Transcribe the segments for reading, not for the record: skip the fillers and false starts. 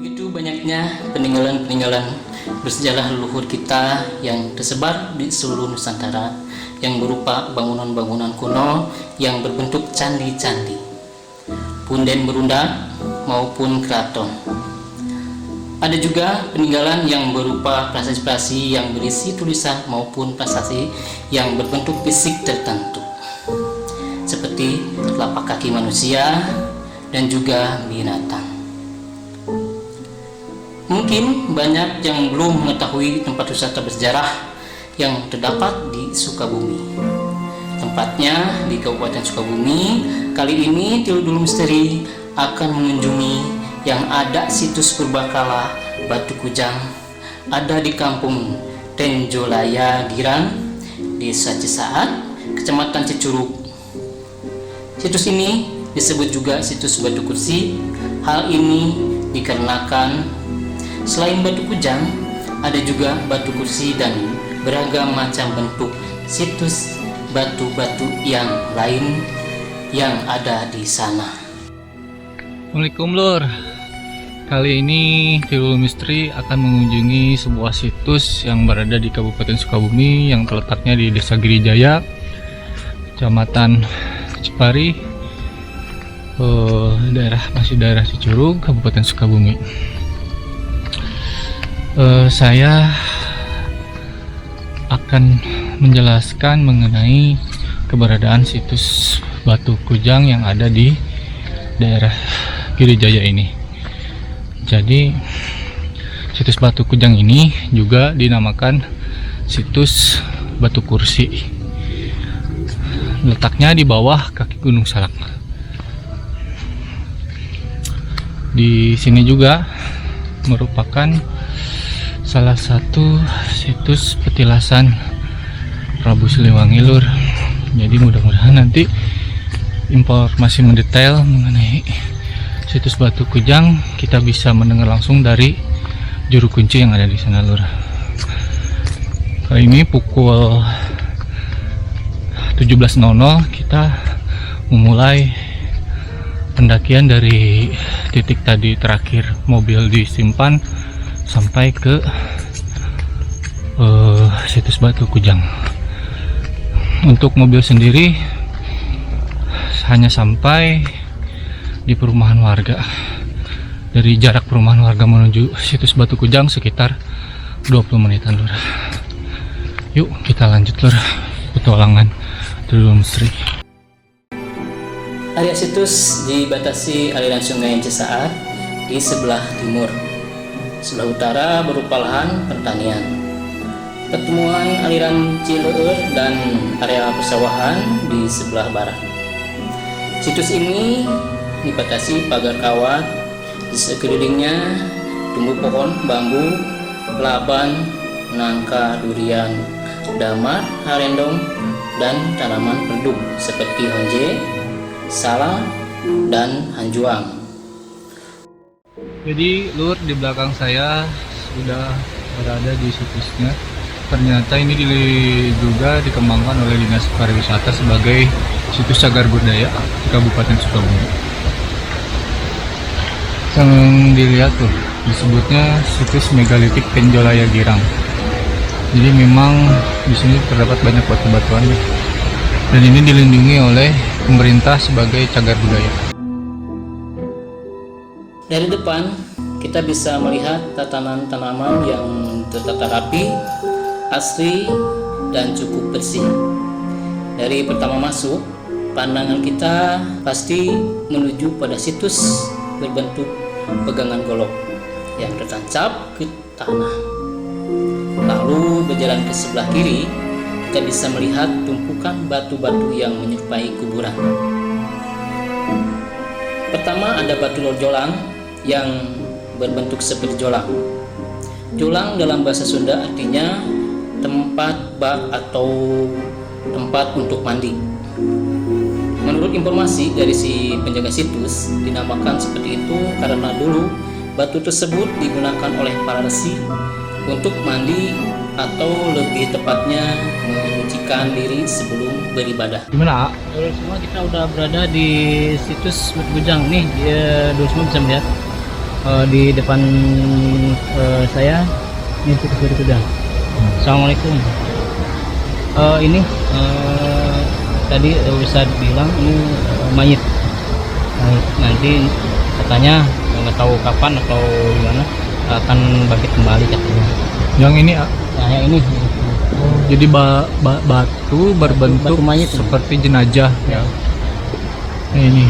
Begitu banyaknya peninggalan-peninggalan bersejarah leluhur kita yang tersebar di seluruh Nusantara yang berupa bangunan-bangunan kuno yang berbentuk candi-candi, punden berundak maupun keraton. Ada juga peninggalan yang berupa prasasti-prasasti yang berisi tulisan maupun prasasti yang berbentuk fisik tertentu, seperti telapak kaki manusia dan juga binatang. Mungkin banyak yang belum mengetahui tempat wisata bersejarah yang terdapat di Sukabumi. Tempatnya di Kabupaten Sukabumi. Kali ini Tilu Misteri akan mengunjungi yang ada situs purbakala Batu Kujang, ada di Kampung Tenjolaya Girang, Desa Cisaat, Kecamatan Cicurug. Situs ini disebut juga situs Batu Kursi. Hal ini dikarenakan selain batu kujang, ada juga batu kursi dan beragam macam bentuk situs batu-batu yang lain yang ada di sana. Assalamualaikum Lur. Kali ini Tilu Misteri akan mengunjungi sebuah situs yang berada di Kabupaten Sukabumi yang terletaknya di Desa Girijaya, Kecamatan Cipari, daerah Cicurug, Kabupaten Sukabumi. Saya akan menjelaskan mengenai keberadaan situs Batu Kujang yang ada di daerah Girijaya ini. Jadi situs Batu Kujang ini juga dinamakan situs Batu Kursi. Letaknya di bawah kaki Gunung Salak. Di sini juga merupakan salah satu situs petilasan Prabu Siliwangi Lur. Jadi mudah-mudahan nanti informasi mendetail mengenai situs Batu Kujang kita bisa mendengar langsung dari juru kunci yang ada di sana Lur. Kali ini pukul 17.00 kita memulai pendakian dari titik tadi terakhir mobil disimpan sampai ke situs Batu Kujang. Untuk mobil sendiri hanya sampai di perumahan warga. Dari jarak perumahan warga menuju situs Batu Kujang sekitar 20 menitan Lur. Yuk kita lanjut Lur petualangan Tilu Misteri. Area situs dibatasi aliran sungai Cisaat di sebelah timur. Sebelah utara berupa lahan pertanian. Pertemuan aliran Cileur dan area persawahan di sebelah barat. Situs ini dibatasi pagar kawat, di sekelilingnya tumbuh pohon bambu, laban, nangka, durian, damar, harendong, dan tanaman produk seperti honje, salam, dan hanjuang. Jadi Lur, di belakang saya sudah berada di situsnya. Ternyata ini juga dikembangkan oleh Dinas Pariwisata sebagai situs cagar budaya Kabupaten Sukabumi. Yang dilihat tuh disebutnya situs megalitik Tenjolaya Girang. Jadi memang di sini terdapat banyak batu-batuan dan ini dilindungi oleh pemerintah sebagai cagar budaya. Dari depan kita bisa melihat tatanan tanaman yang tertata rapi, asri, dan cukup bersih. Dari pertama masuk, pandangan kita pasti menuju pada situs berbentuk pegangan golok yang tertancap ke tanah. Lalu berjalan ke sebelah kiri, kita bisa melihat tumpukan batu-batu yang menyerupai kuburan. Pertama ada batu lorjolang yang berbentuk seperti jolang. Jolang dalam bahasa Sunda artinya tempat bak atau tempat untuk mandi. Menurut informasi dari si penjaga situs, dinamakan seperti itu karena dulu batu tersebut digunakan oleh para resi untuk mandi atau lebih tepatnya menyucikan diri sebelum beribadah. Gimana? Semua kita udah berada di situs Batu Kujang nih, dulu semua bisa melihat Di depan saya ini situs Batu Kujang. Assalamualaikum. Ini tadi Ustadz bilang ini mayit. Nanti katanya nggak tahu kapan atau gimana akan bangkit kembali katanya. Yang ini Nah, yang ini jadi batu berbentuk batu mayit seperti jenazah ya. Nah, ini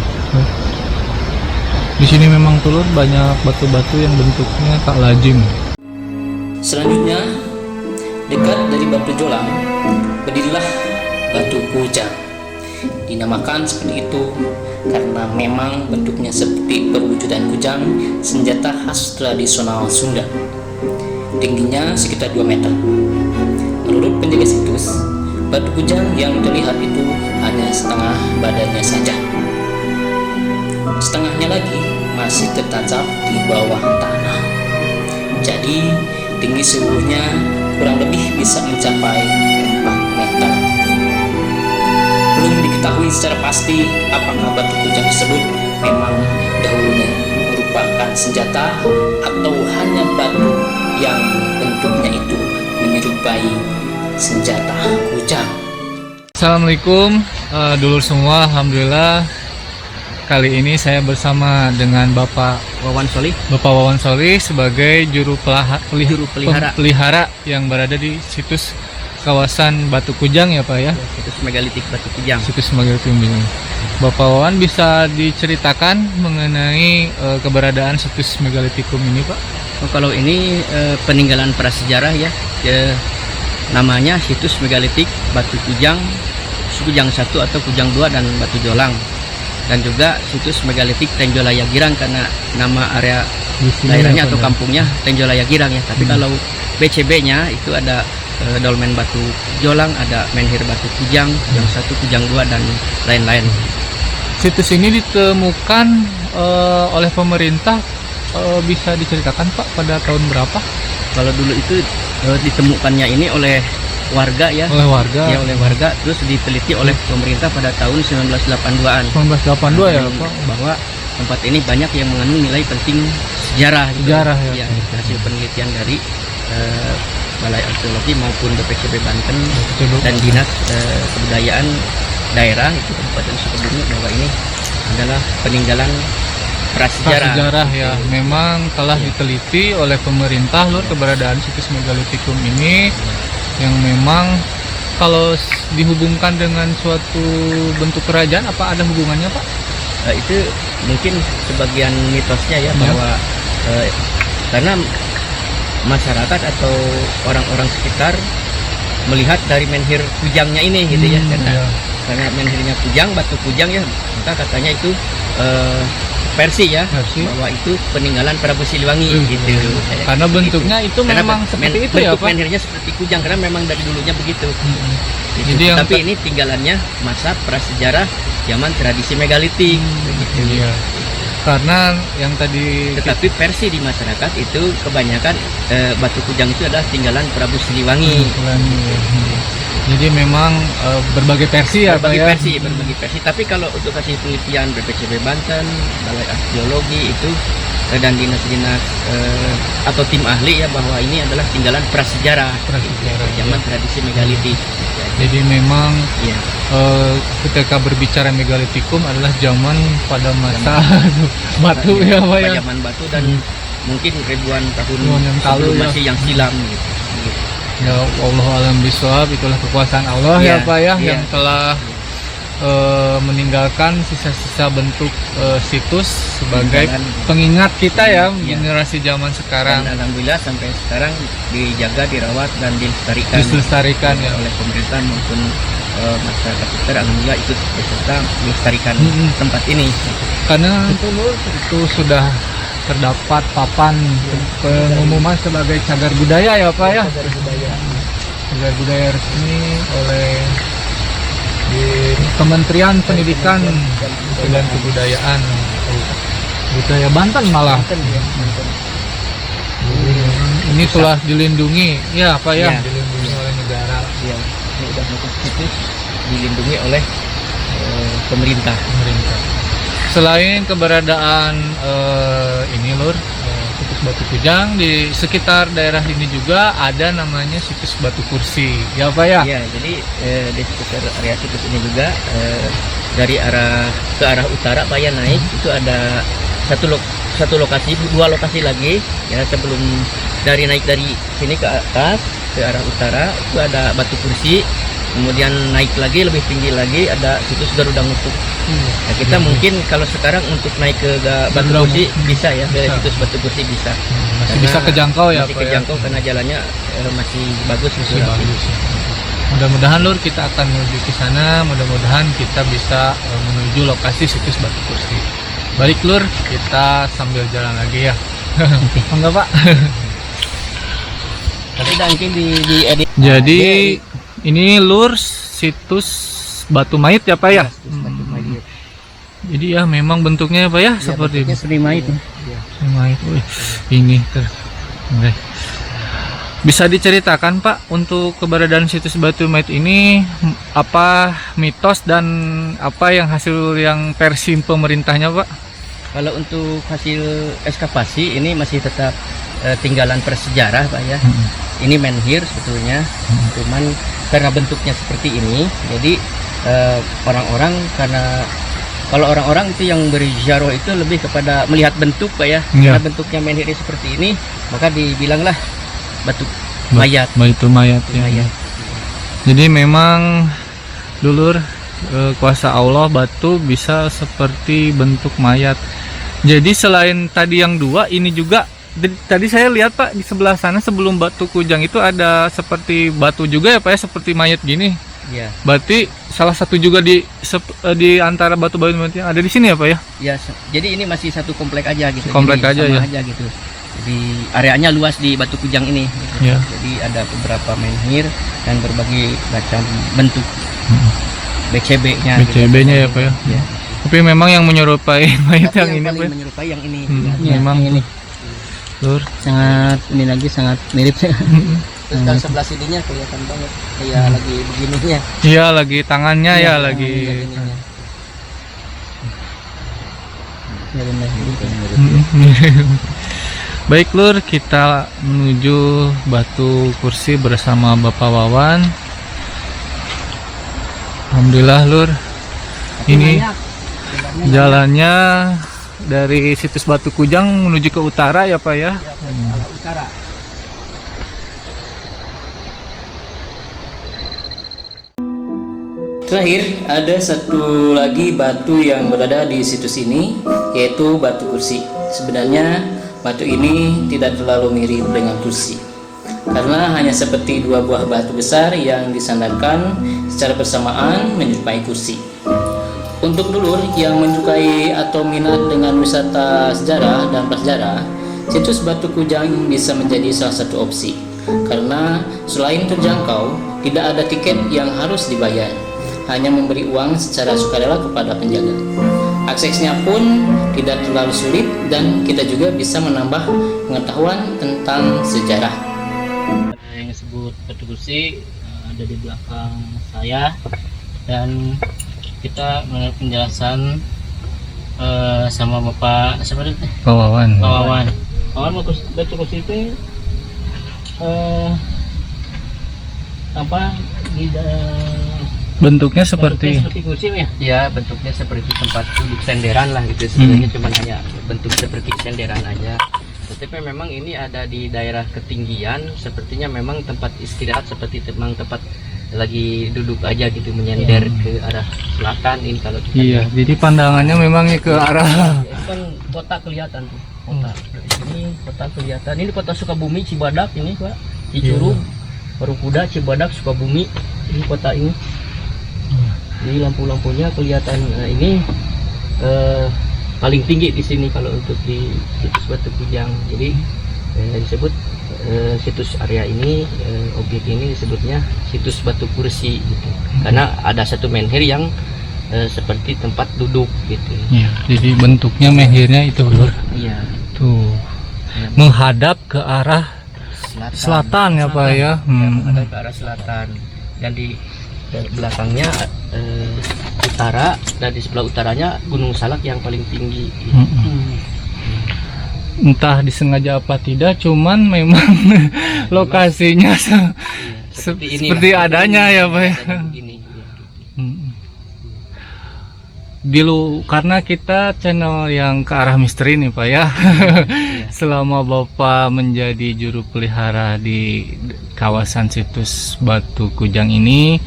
di sini memang Tulur banyak batu-batu yang bentuknya tak lazim. Selanjutnya, dekat dari batu jolang berdirilah batu kujang. Dinamakan seperti itu karena memang bentuknya seperti perwujudan kujang, senjata khas tradisional Sunda. Tingginya sekitar 2 meter. Menurut penjaga situs, batu kujang yang terlihat itu hanya setengah badannya saja. Setengahnya lagi masih tertancap di bawah tanah. Jadi tinggi seluruhnya kurang lebih bisa mencapai 4 meter. Belum diketahui secara pasti apakah batu kujang tersebut memang dahulunya merupakan senjata atau hanya batu yang bentuknya itu menyerupai senjata kujang. Assalamualaikum dulur semua, alhamdulillah kali ini saya bersama dengan Bapak Wawan Solih, sebagai juru pelihara pelihara yang berada di situs kawasan Batu Kujang ya Pak ya. situs megalitik Batu Kujang. Situs Megalitik Kujang. Bapak Wawan bisa diceritakan mengenai keberadaan situs megalitikum ini Pak? Kalau ini peninggalan prasejarah ya, namanya situs megalitik Batu Kujang, Kujang 1 atau Kujang 2 dan Batu Jolang. Dan juga situs megalitik Tenjolaya Girang karena nama area daerahnya atau kampungnya Tenjolaya Girang ya. Tapi kalau BCB-nya itu ada dolmen Batu Jolang, ada menhir Batu Kujang, Kujang 1, Kujang 2 dan lain-lain. Situs ini ditemukan oleh pemerintah, bisa diceritakan Pak pada tahun berapa? Kalau dulu itu ditemukannya ini oleh warga ya. Oleh warga. Ya, oleh warga, terus diteliti oleh pemerintah pada tahun 1982-an. 1982 ya Pak. Bahwa tempat ini banyak yang mengandung nilai penting sejarah. Sejarah ya. Hasil penelitian dari Balai Arkeologi maupun BPCB Banten dan Dinas Kebudayaan daerah itu Kabupaten Sukabumi bahwa ini adalah peninggalan prasejarah ya. Memang telah diteliti oleh pemerintah Lur keberadaan situs megalitikum ini yang memang kalau dihubungkan dengan suatu bentuk kerajaan, apa ada hubungannya Pak? Itu mungkin sebagian mitosnya ya, bahwa karena masyarakat atau orang-orang sekitar melihat dari menhir kujangnya ini gitu ya, karena menhirnya kujang, batu kujang ya, maka katanya itu versi ya, bahwa itu peninggalan Prabu Siliwangi gitu. Karena bentuknya itu karena memang seperti itu ya Pak? Menhirnya seperti kujang karena memang dari dulunya begitu. Gitu. Jadi Tapi ini tinggalannya masa prasejarah zaman tradisi megalitik. Gitu. Iya. Karena yang tadi Tetapi versi di masyarakat itu kebanyakan batu kujang itu adalah tinggalan Prabu Siliwangi. Jadi memang berbagai versi ya berbagai Pak ya? berbagai versi. Tapi kalau untuk hasil penelitian BPCB Banten, Balai Arkeologi itu dan dinas-dinas atau tim ahli ya, bahwa ini adalah tinggalan prasejarah zaman tradisi megalitik. Jadi memang ya, ketika berbicara megalitikum adalah zaman pada masa batu ya Pak ya? Zaman batu dan mungkin ribuan tahun yang sebelum ya. masih yang silam gitu. Ya Allah alam bisawab, itulah kekuasaan Allah ya Pak ya, yang telah meninggalkan sisa-sisa bentuk situs sebagai pengingat kita ya, generasi zaman sekarang. Dan alhamdulillah sampai sekarang dijaga, dirawat dan dilestarikan ya oleh pemerintah maupun masyarakat sekitar. Alhamdulillah ikut beserta melestarikan tempat ini. Karena itu sudah terdapat papan pengumuman sebagai cagar budaya ya Pak ya. Cagar budaya resmi oleh di Kementerian Pendidikan dan Kebudayaan Budaya Banten malah. Ini telah dilindungi ya Pak ya, dilindungi oleh negara. Ya, ini sudah masuk situs dilindungi oleh pemerintah. Selain keberadaan ini Lur, situs Batu Kujang, di sekitar daerah ini juga ada namanya situs Batu Kursi, ya Pak ya? Ya, jadi di sekitar area situs ini juga dari arah utara Pak ya naik itu ada satu lokasi, dua lokasi lagi ya, sebelum naik dari sini ke atas ke arah utara itu ada Batu Kursi, kemudian naik lagi lebih tinggi lagi ada situs Garuda Ngutuk. Nah, kita mungkin kalau sekarang untuk naik ke Batu Kursi bisa ya, ke situs Batu Kursi bisa. Masih bisa kejangkau ya masih Pak kejangkau ya? karena jalannya masih bagus, Masih bagus. Mudah-mudahan Lur kita akan menuju ke sana, mudah-mudahan kita bisa menuju lokasi situs Batu Kursi. Balik Lur, kita sambil jalan lagi ya. Enggak Pak? Tapi mungkin di edit. Jadi ini Lur situs Batu Mait ya Pak ya? Jadi ya memang bentuknya Pak ya, seperti seperti mait. Mait. Wih, ini Oke. Bisa diceritakan Pak untuk keberadaan situs Batu Mait ini, apa mitos dan apa yang hasil yang versi pemerintahnya Pak? Kalau untuk hasil ekskavasi ini masih tetap tinggalan prasejarah Pak ya. Ini menhir sebetulnya, cuman karena bentuknya seperti ini, jadi orang-orang kalau orang-orang itu yang berziarah itu lebih kepada melihat bentuk Pak ya. Karena bentuknya menhir seperti ini, maka dibilanglah batu mayat. Batu mayat ya. Mayat. Jadi memang dulur kuasa Allah batu bisa seperti bentuk mayat. Jadi selain tadi yang dua, ini juga tadi saya lihat Pak di sebelah sana sebelum Batu Kujang itu ada seperti batu juga ya Pak ya, seperti mayat gini. Ya. Berarti salah satu juga di antara batu-batu yang ada di sini ya Pak ya? Ya, jadi ini masih satu komplek aja gitu. Komplek jadi aja sama ya. aja gitu. Jadi areanya luas di Batu Kujang ini. Gitu. Ya. Jadi ada beberapa menhir dan berbagai macam bentuk. BCB-nya. BCB-nya ya Pak ya. Ya. Tapi memang yang menyerupai mayat Tapi yang ini paling Pak. menyerupai yang ini. Ya, memang ini. Lur. Sangat ini lagi sangat mirip. Terus kalau sebelah sininya kelihatan banget kayak lagi begininya. Iya, lagi tangannya ya lagi. Ya benar gitu. Baik Lur, kita menuju Batu Kursi bersama Bapak Wawan. Alhamdulillah Lur, ini jalannya dari situs Batu Kujang menuju ke utara ya Pak ya? Utara. Terakhir, ada satu lagi batu yang berada di situs ini, yaitu Batu Kursi. Sebenarnya batu ini tidak terlalu mirip dengan kursi, karena hanya seperti dua buah batu besar yang disandarkan secara bersamaan menyerupai kursi. Untuk dulur yang menyukai atau minat dengan wisata sejarah dan prasejarah, situs Batu Kujang bisa menjadi salah satu opsi, karena selain terjangkau, tidak ada tiket yang harus dibayar, hanya memberi uang secara sukarela kepada penjaga. Aksesnya pun tidak terlalu sulit dan kita juga bisa menambah pengetahuan tentang sejarah. Yang disebut Batu Kursi ada di belakang saya, dan kita mendengar penjelasan sama Bapak siapa itu? Pak Wawan. Pak Wawan. Batu Kursi itu apa di Bentuknya seperti kursi ya? Ya, bentuknya seperti tempat duduk senderan lah gitu. Sebenarnya cuma hanya bentuk seperti senderan aja. Tetapi memang ini ada di daerah ketinggian, sepertinya memang tempat istirahat, seperti memang tempat lagi duduk aja gitu, menyender ke arah selatan ini kalau kita. Iya, jadi pandangannya memang ke arah Ya, kan kota kelihatan tuh. Kota. Ini kota kelihatan. Ini kota Sukabumi, Cibadak ini, Pak. Cicurug, Parukuda, Cibadak, Sukabumi. Ini kota ini. Jadi lampu-lampunya kelihatan. Nah, ini paling tinggi di sini kalau untuk di situs Batu Kujang. Jadi disebut situs area ini, objek ini disebutnya situs Batu Kursi gitu. Karena ada satu menhir yang seperti tempat duduk gitu. Iya, jadi bentuknya menhirnya itu Lur. Iya. Tuh. Menghadap ke arah selatan ya Pak ya. Menghadap ke arah selatan. Dan di belakangnya utara, dan di sebelah utaranya Gunung Salak yang paling tinggi. Entah disengaja apa tidak, cuman memang lokasinya seperti adanya ya Pak ya. Karena kita channel yang ke arah misteri nih Pak ya. Selama Bapak menjadi juru pelihara di kawasan situs Batu Kujang ini,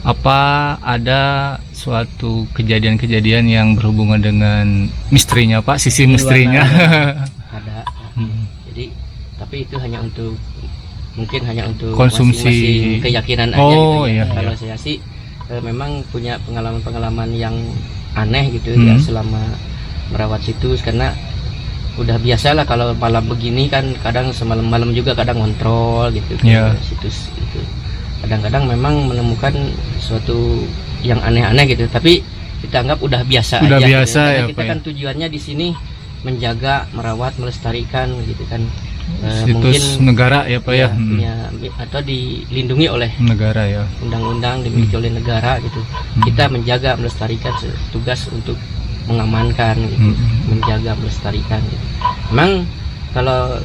apa ada suatu kejadian-kejadian yang berhubungan dengan misterinya Pak, sisi misterinya? Ada. Jadi tapi itu mungkin hanya untuk konsumsi, masing-masing keyakinan aja oh, gitu ya. Iya, kalau iya. saya sih memang punya pengalaman-pengalaman yang aneh gitu ya selama merawat situs, karena udah biasa lah kalau malam begini kan, kadang semalam-malam juga kadang ngontrol gitu ke situs itu. Kadang-kadang memang menemukan sesuatu yang aneh-aneh gitu, tapi kita anggap udah biasa Udah aja biasa gitu. Karena ya, kita Pak, kan tujuannya di sini menjaga, merawat, melestarikan gitu kan. Situs Mungkin negara ya Pak ya, punya atau dilindungi oleh negara ya, undang-undang, dimiliki oleh negara gitu. Kita menjaga, melestarikan, tugas untuk mengamankan gitu, menjaga, melestarikan gitu. Memang kalau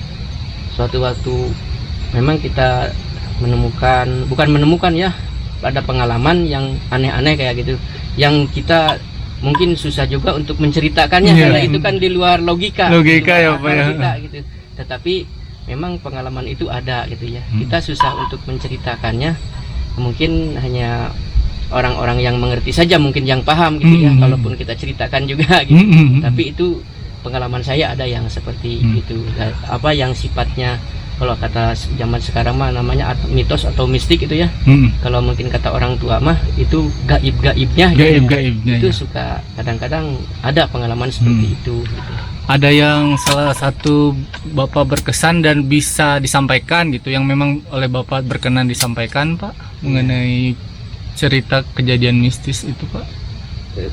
suatu waktu memang kita bukan menemukan ya, ada pengalaman yang aneh-aneh kayak gitu, yang kita mungkin susah juga untuk menceritakannya karena itu kan di luar logika ya Pak ya. Kita, gitu. Tetapi memang pengalaman itu ada gitu ya. Kita susah untuk menceritakannya, mungkin hanya orang-orang yang mengerti saja mungkin yang paham gitu ya, kalaupun kita ceritakan juga gitu. Tapi itu pengalaman saya ada yang seperti itu, apa yang sifatnya kalau kata zaman sekarang mah namanya mitos atau mistik itu ya. Kalau mungkin kata orang tua mah itu gaib-gaibnya gitu. Itu suka kadang-kadang ada pengalaman seperti itu gitu. Ada yang salah satu Bapak berkesan dan bisa disampaikan gitu, yang memang oleh Bapak berkenan disampaikan Pak, mengenai cerita kejadian mistis itu Pak?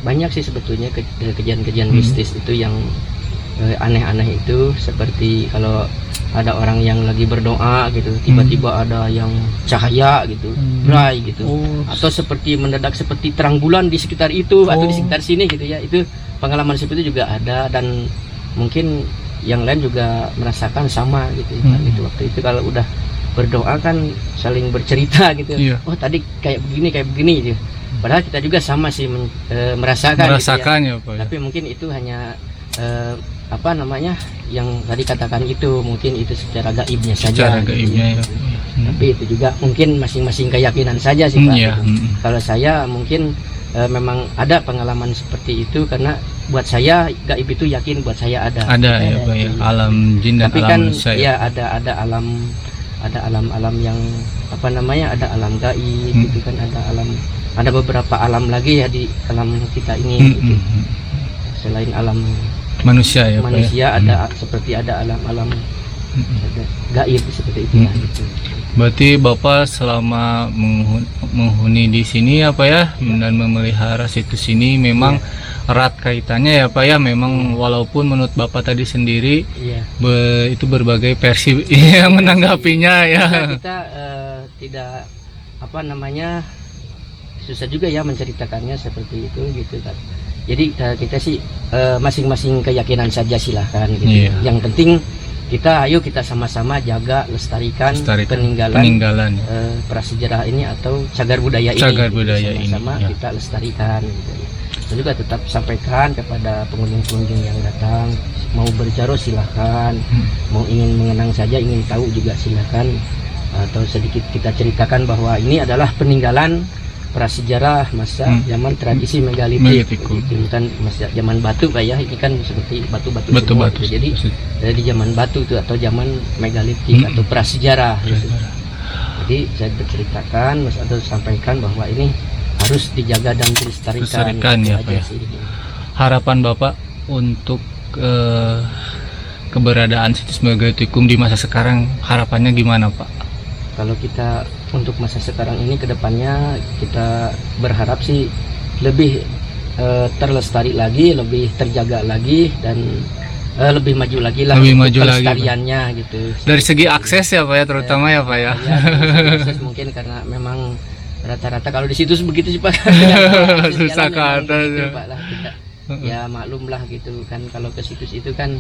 Banyak sih sebetulnya kejadian-kejadian mistis itu yang aneh-aneh itu, seperti kalau ada orang yang lagi berdoa gitu, tiba-tiba ada yang cahaya gitu, bright gitu, atau seperti mendadak seperti terang bulan di sekitar itu atau di sekitar sini gitu ya. Itu pengalaman seperti itu juga ada, dan mungkin yang lain juga merasakan sama gitu. Itu waktu itu kalau udah berdoa kan saling bercerita gitu. Oh tadi kayak begini gitu. Padahal kita juga sama sih merasakan gitu ya. Pak, tapi mungkin itu hanya apa namanya yang tadi katakan itu, mungkin itu secara gaibnya saja. Tapi itu juga mungkin masing-masing keyakinan saja sih Pak. Kalau saya mungkin memang ada pengalaman seperti itu, karena buat saya gaib itu yakin buat saya ada ya Pak ya, alam jin dan tapi alam kan manusia ya ada alam yang apa namanya, ada alam gaib gitu kan, ada beberapa alam lagi ya di alam kita ini gitu. Selain alam manusia ya Pak ya? Ada seperti ada alam-alam gaib seperti itu gitu. Berarti Bapak selama menghuni di sini apa ya, dan memelihara situs ini memang erat kaitannya ya Pak ya. Memang walaupun menurut Bapak tadi sendiri itu berbagai versi yang menanggapinya ya. Kita tidak apa namanya, susah juga ya menceritakannya seperti itu gitu kan. Jadi kita sih masing-masing keyakinan saja silahkan gitu. Yang penting kita sama-sama jaga, lestarikan peninggalan prasejarah ini atau cagar budaya ini. Sama-sama kita lestarikan gitu. Dan juga tetap sampaikan kepada pengunjung-pengunjung yang datang, mau berjarah silahkan, mau ingin mengenang saja, ingin tahu juga silahkan, atau sedikit kita ceritakan bahwa ini adalah peninggalan prasejarah masa zaman tradisi megalitik gitu kan, masa zaman batu Pak ya. Ini kan seperti batu-batu gitu. Jadi dari zaman batu itu atau zaman megalitik atau prasejarah gitu. Jadi saya berceritakan atau sampaikan bahwa ini harus dijaga dan dilestarikan ya Pak ya. Harapan Bapak untuk keberadaan situs Megalitikum di masa sekarang, harapannya gimana Pak? Kalau kita untuk masa sekarang ini, kedepannya kita berharap sih lebih terlestari lagi, lebih terjaga lagi, dan lebih maju lagi lah pelestariannya gitu. Dari segi akses ya Pak ya, terutama ya Pak ya. Akses mungkin karena memang rata-rata kalau di situs begitu sih Pak. Susah ke Jalan memang atas begitu, ya. Pak, lah kita. Ya maklum lah gitu kan, kalau ke situs itu kan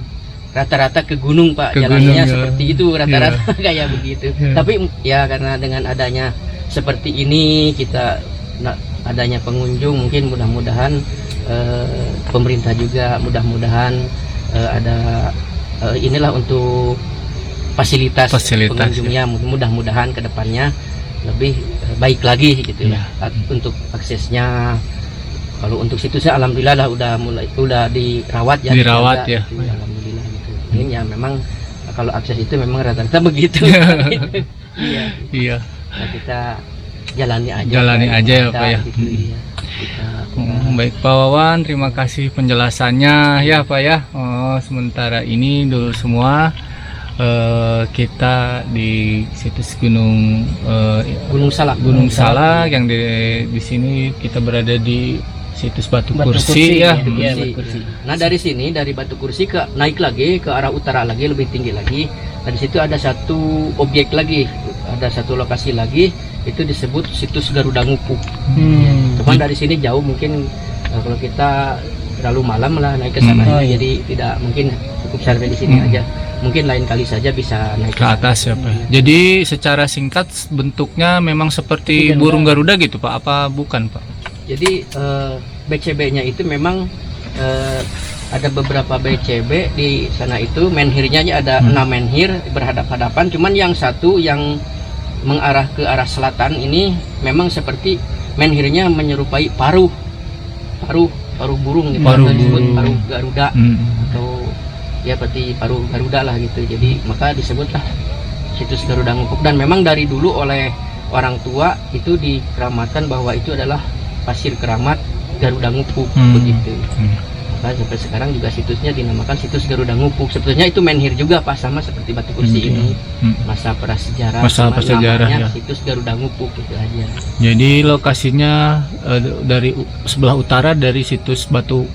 rata-rata ke gunung Pak, Ke jalannya gunung, ya. seperti itu rata-rata kayak begitu. Ya. Tapi ya karena dengan adanya seperti ini kita adanya pengunjung, mungkin mudah-mudahan pemerintah juga mudah-mudahan ada inilah untuk fasilitas pengunjungnya, mudah-mudahan kedepannya lebih baik lagi gitu Ya. untuk aksesnya. Kalau untuk situsnya alhamdulillah lah udah dirawat ya, Dirawat dijaga, ya. gitu, alhamdulillah gitu. Mungkin ya memang kalau akses itu memang rata-rata begitu. Iya. Iya. Nah, kita jalani aja. Jalani kan, aja ya, ada Pak ya. gitu, iya. Kita Baik Pak Wawan, terima kasih penjelasannya ya Pak ya. Sementara ini dulu semua kita di situs Gunung Gunung Salak yang di sini kita berada di situs Batu Kursi ya. Batu Kursi. Nah dari sini, dari Batu Kursi naik lagi ke arah utara lagi, lebih tinggi lagi. Nah di situ ada satu objek lagi, ada satu lokasi lagi, itu disebut situs Garuda Ngupuk. Cuman dari sini jauh, mungkin kalau kita terlalu malam lah naik ke sana, jadi tidak mungkin, cukup sampai di sini aja. Mungkin lain kali saja bisa naik ke atas ya Pak. Jadi secara singkat bentuknya memang seperti burung Garuda gitu Pak, apa bukan Pak? Jadi BCB-nya itu memang ada beberapa BCB di sana itu, menhirnya ada 6 menhir berhadap-hadapan, cuman yang satu yang mengarah ke arah selatan ini memang seperti menhirnya menyerupai paruh burung gitu, atau disebut paruh Garuda atau ya seperti paruh Garuda lah gitu. Jadi maka disebutlah situs Garuda Ngupuk, dan memang dari dulu oleh orang tua itu dikeramatkan bahwa itu adalah pasir keramat Garuda Ngupuk begitu. Maka sampai sekarang juga situsnya dinamakan situs Garuda Ngupuk. Sebetulnya itu menhir juga Pak, sama seperti Batu Kursi ini, masa prasejarah. Ya. Situs Garuda Ngupuk itu aja. Jadi lokasinya dari sebelah utara dari situs Batu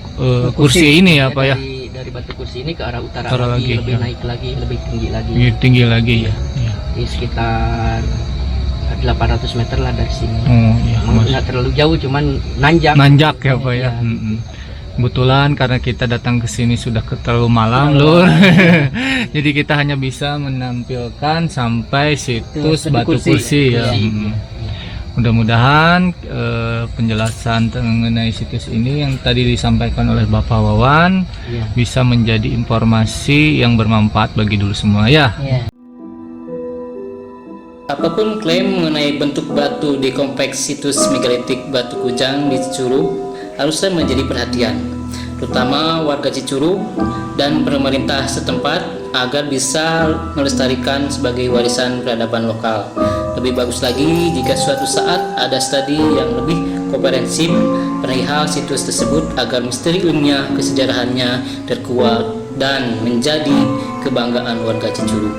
Kursi ini ya Pak ya. Dari Batu Kursi ini ke arah utara Lagi, lebih ya. naik lagi, lebih tinggi lagi. Tinggi lagi ya. Di sekitar 800 meter lah dari sini. Iya, Nggak terlalu jauh, cuman nanjak. Nanjak ya Pak ya. Iya. Kebetulan karena kita datang ke sini sudah terlalu malam Lur. Jadi kita hanya bisa menampilkan sampai situs Batu Kursi ya. Mudah-mudahan penjelasan mengenai situs ini yang tadi disampaikan oleh Bapak Wawan bisa menjadi informasi yang bermanfaat bagi dulu semua ya. Apapun klaim mengenai bentuk batu di kompleks situs megalitik Batu Kujang di Cicurug harusnya menjadi perhatian, terutama warga Cicurug dan pemerintah setempat agar bisa melestarikan sebagai warisan peradaban lokal. Lebih bagus lagi jika suatu saat ada studi yang lebih komprehensif perihal situs tersebut agar misteri ilmiah kesejarahannya terkuat dan menjadi kebanggaan warga Cicurug.